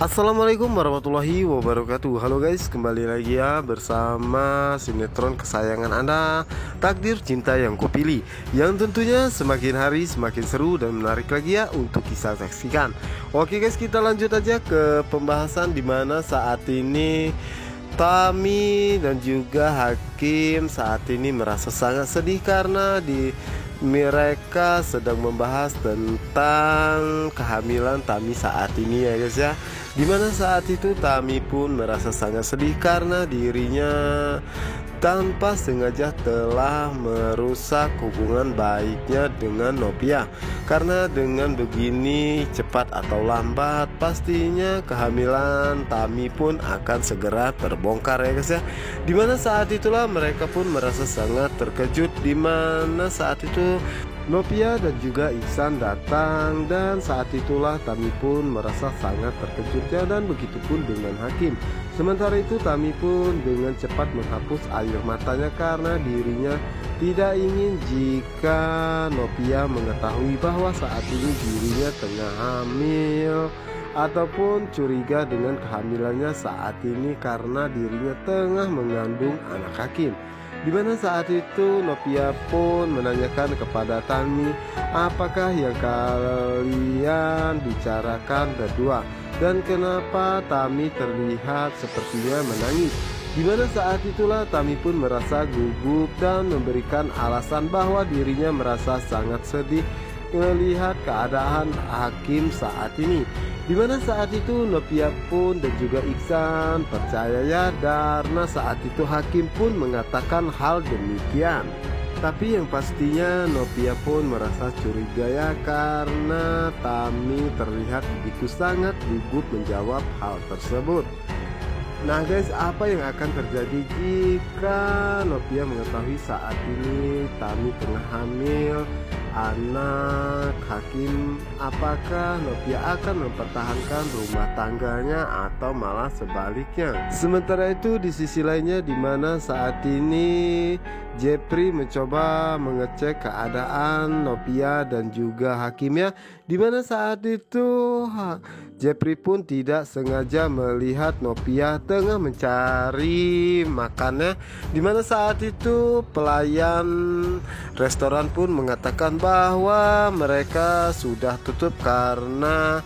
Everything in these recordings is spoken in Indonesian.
Assalamualaikum warahmatullahi wabarakatuh. Halo guys, kembali lagi ya bersama sinetron kesayangan Anda, Takdir Cinta Yang Kupilih, yang tentunya semakin hari semakin seru dan menarik lagi ya untuk kita saksikan. Oke guys, kita lanjut aja ke pembahasan dimana saat ini Tami dan juga Hakim saat ini merasa sangat sedih karena mereka sedang membahas tentang kehamilan Tami saat ini ya guys ya. Dimana saat itu Tami pun merasa sangat sedih karena dirinya tanpa sengaja telah merusak hubungan baiknya dengan Novia. Karena dengan begini cepat atau lambat pastinya kehamilan Tami pun akan segera terbongkar ya guys ya. Dimana saat itulah mereka pun merasa sangat terkejut, dimana saat itu Novia dan juga Iksan datang, dan saat itulah Tami pun merasa sangat terkejut ya, dan begitupun dengan Hakim. Sementara itu Tami pun dengan cepat menghapus air matanya karena dirinya tidak ingin jika Novia mengetahui bahwa saat ini dirinya tengah hamil ataupun curiga dengan kehamilannya saat ini karena dirinya tengah mengandung anak Hakim. Dimana saat itu Novia pun menanyakan kepada Tami, apakah yang kalian bicarakan berdua, dan kenapa Tami terlihat sepertinya menangis. Dimana saat itulah Tami pun merasa gugup dan memberikan alasan bahwa dirinya merasa sangat sedih melihat keadaan Hakim saat ini. Dimana saat itu Novia pun dan juga Iksan percaya ya, karena saat itu Hakim pun mengatakan hal demikian. Tapi yang pastinya Novia pun merasa curiga ya, karena Tami terlihat begitu sangat gugup menjawab hal tersebut. Nah guys, apa yang akan terjadi jika Novia mengetahui saat ini Tami tengah hamil anak Hakim? Apakah Novia akan mempertahankan rumah tangganya atau malah sebaliknya? Sementara itu di sisi lainnya, dimana saat ini Jepri mencoba mengecek keadaan Novia dan juga Hakim ya. Dimana saat itu Jepri pun tidak sengaja melihat Novia tengah mencari makannya. Dimana saat itu pelayan restoran pun mengatakan bahwa mereka sudah tutup karena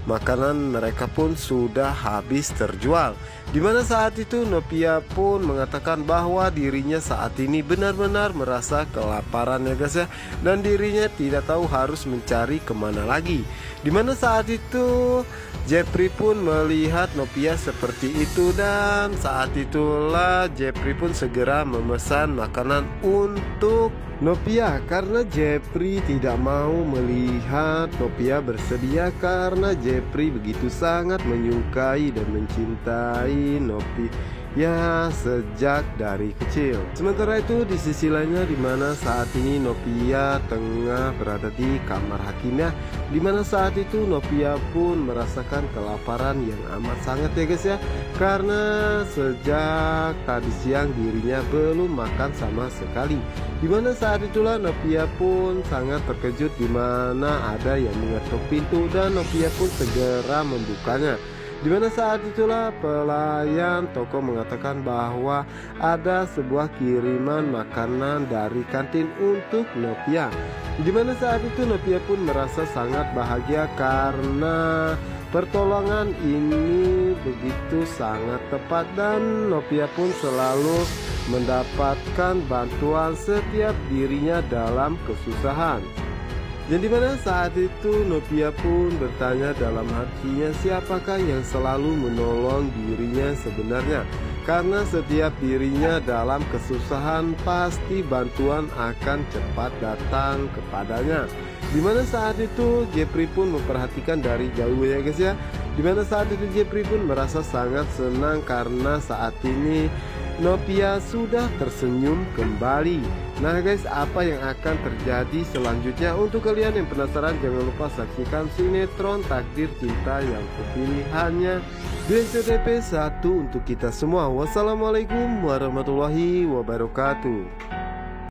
makanan mereka pun sudah habis terjual. Dimana saat itu Novia pun mengatakan bahwa dirinya saat ini benar-benar merasa kelaparan ya guys ya, dan dirinya tidak tahu harus mencari kemana lagi. Dimana saat itu Jepri pun melihat Novia seperti itu, dan saat itulah Jepri pun segera memesan makanan untuk Novia, karena Jepri tidak mau melihat Novia bersedia, karena Jepri begitu sangat menyukai dan mencintai Novia sejak dari kecil. Sementara itu di sisi lainnya, dimana saat ini Novia tengah berada di kamar Hakimnya, dimana saat itu Novia pun merasakan kelaparan yang amat sangat ya guys ya, karena sejak tadi siang dirinya belum makan sama sekali. Dimana saat itulah Novia pun sangat terkejut, dimana ada yang mengetuk pintu dan Novia pun segera membukanya. Dimana saat itulah pelayan toko mengatakan bahwa ada sebuah kiriman makanan dari kantin untuk Novia. Dimana saat itu Novia pun merasa sangat bahagia karena pertolongan ini begitu sangat tepat, dan Novia pun selalu mendapatkan bantuan setiap dirinya dalam kesusahan. Dan dimana saat itu Novia pun bertanya dalam hatinya, siapakah yang selalu menolong dirinya sebenarnya? Karena setiap dirinya dalam kesusahan pasti bantuan akan cepat datang kepadanya. Dimana saat itu Jepri pun memperhatikan dari jauh ya guys ya. Dimana saat itu Jepri pun merasa sangat senang karena saat ini Novia sudah tersenyum kembali. Nah guys, apa yang akan terjadi selanjutnya? Untuk kalian yang penasaran, jangan lupa saksikan sinetron Takdir Cinta Yang Kupilih hanya di SCTV 1 untuk kita semua. Wassalamualaikum warahmatullahi wabarakatuh.